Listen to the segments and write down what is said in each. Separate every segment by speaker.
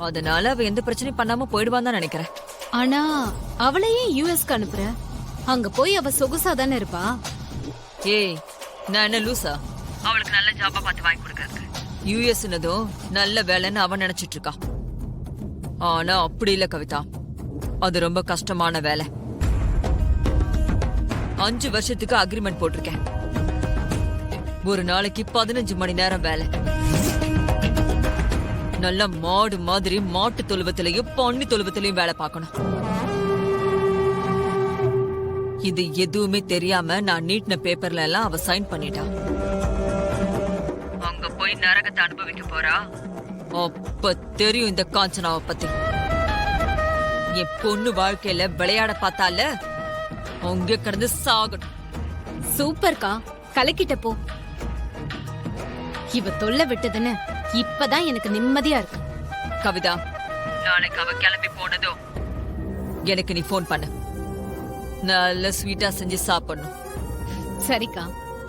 Speaker 1: அதனால அவ எந்த பிரச்சனையும் பண்ணாம போயிடுவான்னு தான் நினைக்கிறேன்.
Speaker 2: ஆனா அவளையே யுஎஸ்க்கு அனுப்புற, அங்க போய் அவ சொகுசா தானே இருப்பா.
Speaker 1: ஏய், நான் என்ன லூசா? அவளுக்கு நல்ல ஜாபா பார்த்து வாங்கி கொடுக்கறதுக்கு. யுஎஸ்னதும் நல்ல வேலைன்னு அவன் நினைச்சிட்டு இருக்கா. ஆனா அப்படி இல்ல கவிதா, அது ரொம்ப கஷ்டமான வேலை. 5 வருஷத்துக்கு அக்ரிமெண்ட் போட்டிருக்கேன். ஒரு நாளைக்கு 15 மணி நேரம் வேலை. நல்ல மாடு மாதிரி மாட்டு தொழுவத்திலையும் பன்னி தொழுவத்திலையும் வேலை பார்க்கணும். இது எதுவுமே தெரியாம நான் நீட்டின பேப்பர்ல எல்லாம் அவ சைன் பண்ணிட்டா. அங்க போய் நரகத்தை அனுபவிக்க போறா. அப்ப தெரியும் இந்த காஞ்சனாவை பத்தி. என் பொண்ணு வாழ்க்கையில விளையாட பார்த்தால அங்க கிடந்து சாகணும்.
Speaker 2: சூப்பர்க்கா, கலக்கிட்ட போ. இவ தொல்லை விட்டதுன்னு இப்பதான் எனக்கு நிம்மதியா இருக்கு.
Speaker 1: கவிதா, நாளைக்கு அவ கிளம்பி போனதும் எனக்கு நீ போன் பண்ணு. நல்ல ஸ்வீட்டா செஞ்சு சாப்பிடணும்.
Speaker 2: சரிக்கா,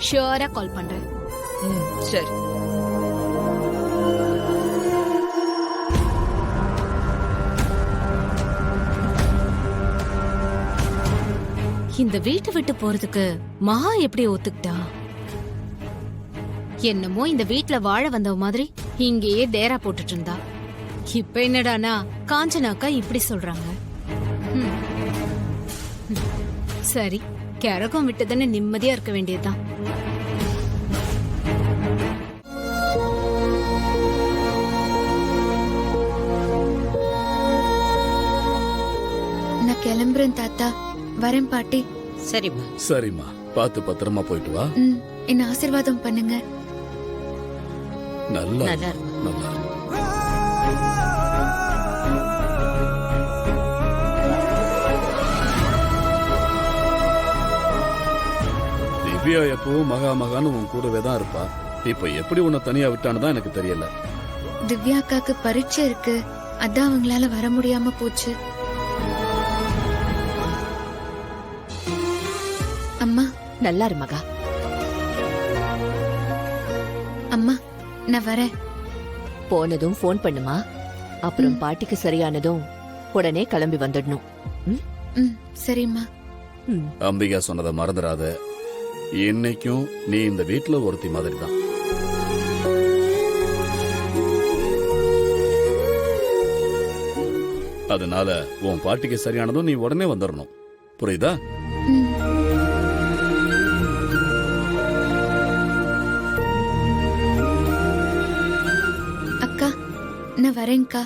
Speaker 2: ஷியோரா கால் பண்றேன்.
Speaker 1: சரி.
Speaker 2: இந்த வீட்டை விட்டு போறதுக்கு மகா எப்படி ஒத்துக்கிட்டா? என்னமோ இந்த வீட்ல வாழ வந்த மாதிரி இங்கேயே டேரா போட்டுட்டு இருந்தா. இப்ப என்னடானா காஞ்சனாக்கா இப்படி சொல்றாங்க. ம். சரி, கரகம் விட்டதுன்னு நிம்மதியா இருக்க வேண்டியதுதான்.
Speaker 3: நான் கிளம்புறேன் தாத்தா. வரேன் பாட்டி.
Speaker 1: சரிம்மா.
Speaker 4: சரிம்மா, பார்த்து பத்திரமா போயிட்டு வா.
Speaker 3: என்ன ஆசீர்வாதம் பண்ணுங்க.
Speaker 4: நல்லா
Speaker 1: நல்லா இருக்கு.
Speaker 4: நல்லா இருக்கு. திவ்யா எப்பவும் மகா மகான்னு உன் கூடவே தான் இருப்பா. இப்ப எப்படி உன்னை தனியா விட்டான்னு தான் எனக்கு தெரியல.
Speaker 3: திவ்யா அக்காக்கு பரீட்சை இருக்கு, அதான் அவங்களால வர முடியாம போச்சு. அம்மா
Speaker 5: நல்லா இரு மகா.
Speaker 3: அம்மா, நான் வரேன்.
Speaker 5: போனதும் போன் பண்ணுமா. அப்புறம் பாட்டிக்கு சரியானதும் உடனே கிளம்பி வந்துடணும்.
Speaker 3: சரிம்மா.
Speaker 4: அம்பிகா சொன்னதை மறந்துடாத. இன்னைக்கும் நீ இந்த வீட்டுல ஒருத்தி மாதிரி தான். அதனால உன் பாட்டிக்கு சரியானதும் நீ உடனே வந்துடணும். புரியுதா?
Speaker 3: அக்கா, நான் வரேன்க்கா.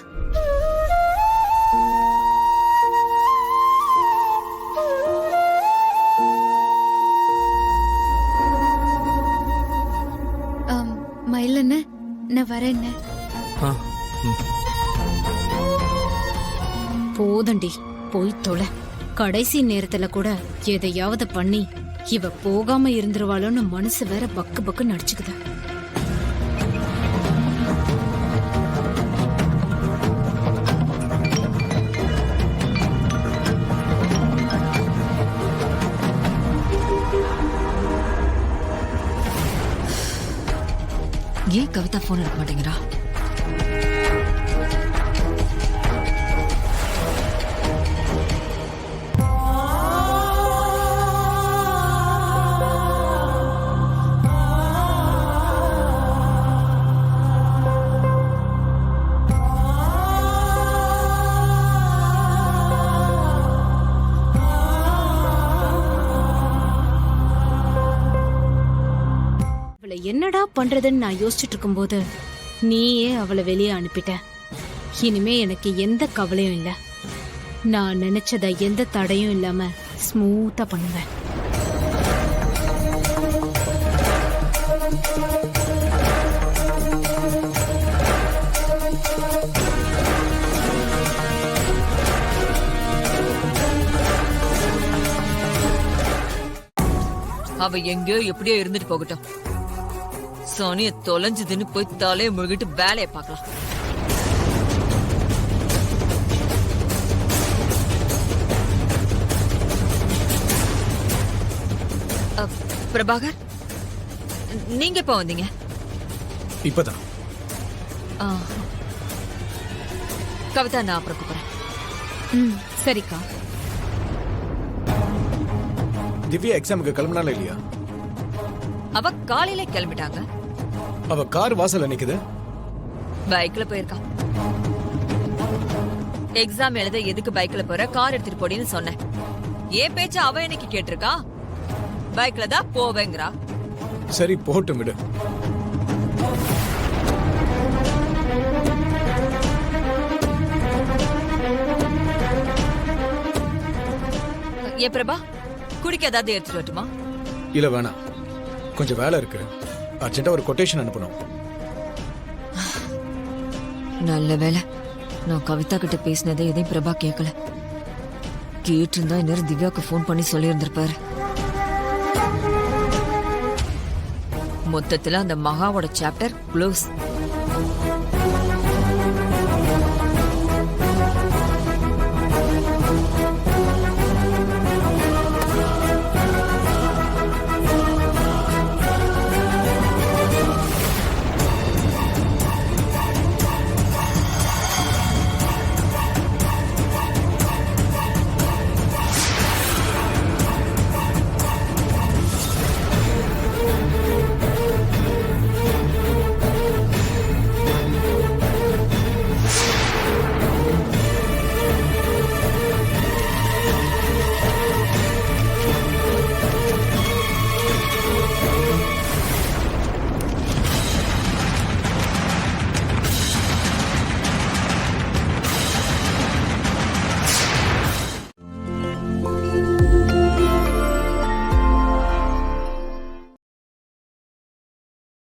Speaker 3: மயிலண்ண, நான் வரேன்.
Speaker 2: போதண்டி, போய் தொலை. கடைசி நேரத்துல கூட எதையாவது பண்ணி இவ போகாம இருந்துருவாளோன்னு மனசு வேற பக்கு பக்கு நடிச்சுக்குது.
Speaker 1: ஏன் கவிதா போன் எடுக்க மாட்டேங்கிறா?
Speaker 2: என்னடா பண்றதுன்னு நான் யோசிச்சுட்டு இருக்கும்போது நீயே அவளை வெளியே அனுப்பிட்ட. இனிமே எனக்கு எந்த கவலையும் இல்ல. நான் நினைச்சத எந்த தடையும் இல்லாம ஸ்மூத்தா பண்ணுவேன்.
Speaker 1: அவ எங்கேயோ எப்படியோ இருந்துட்டு போகட்டும். சோனிய தொலைஞ்சதுன்னு போய் தலையை முழுகிட்டு வேலையை பார்க்கலாம். பிரபாகர், நீங்க எப்ப வந்தீங்க?
Speaker 6: இப்பதான்.
Speaker 1: கவிதா, நான் அப்புறம் கூப்பிடுறேன்.
Speaker 2: ம் சரிக்கா.
Speaker 6: திவ்யா எக்ஸாமுக்கு கிளம்பினால இல்லையா?
Speaker 1: அவ காலையில கிளம்பிட்டாங்க.
Speaker 6: அவ கார் வாசல்ல நிக்குது.
Speaker 1: பைக்ல போயிருக்கா. எக்ஸாம் எழுத எதுக்கு பைக்ல போற, கார் எடுத்துட்டு போடின்னு சொன்னேன். ஏன் பேச்ச அவ எனக்கு கேட்டிருக்கா. பைக்ல தான் போவேங்கிறா.
Speaker 6: சரி போட்டும் விடு.
Speaker 1: ஏ பிரபா, குடிக்க ஏதாவது எடுத்துட்டு வரட்டுமா?
Speaker 6: இல்ல வேணாம், கொஞ்சம் வேலை இருக்கு. அர்ஜென்ட்டா ஒரு கொட்டேஷன் அனுப்பணும்.
Speaker 1: நல்ல வேலை, நான் கவிதா கிட்ட பேசினதை எதையும் பிரபா கேட்கல. கேட்டிருந்தா இந்நேரம் திவ்யாவுக்கு ஃபோன் பண்ணி சொல்லியிருந்திருப்பாரு. மொத்தத்துல அந்த மகாவோட சாப்டர் க்ளோஸ்.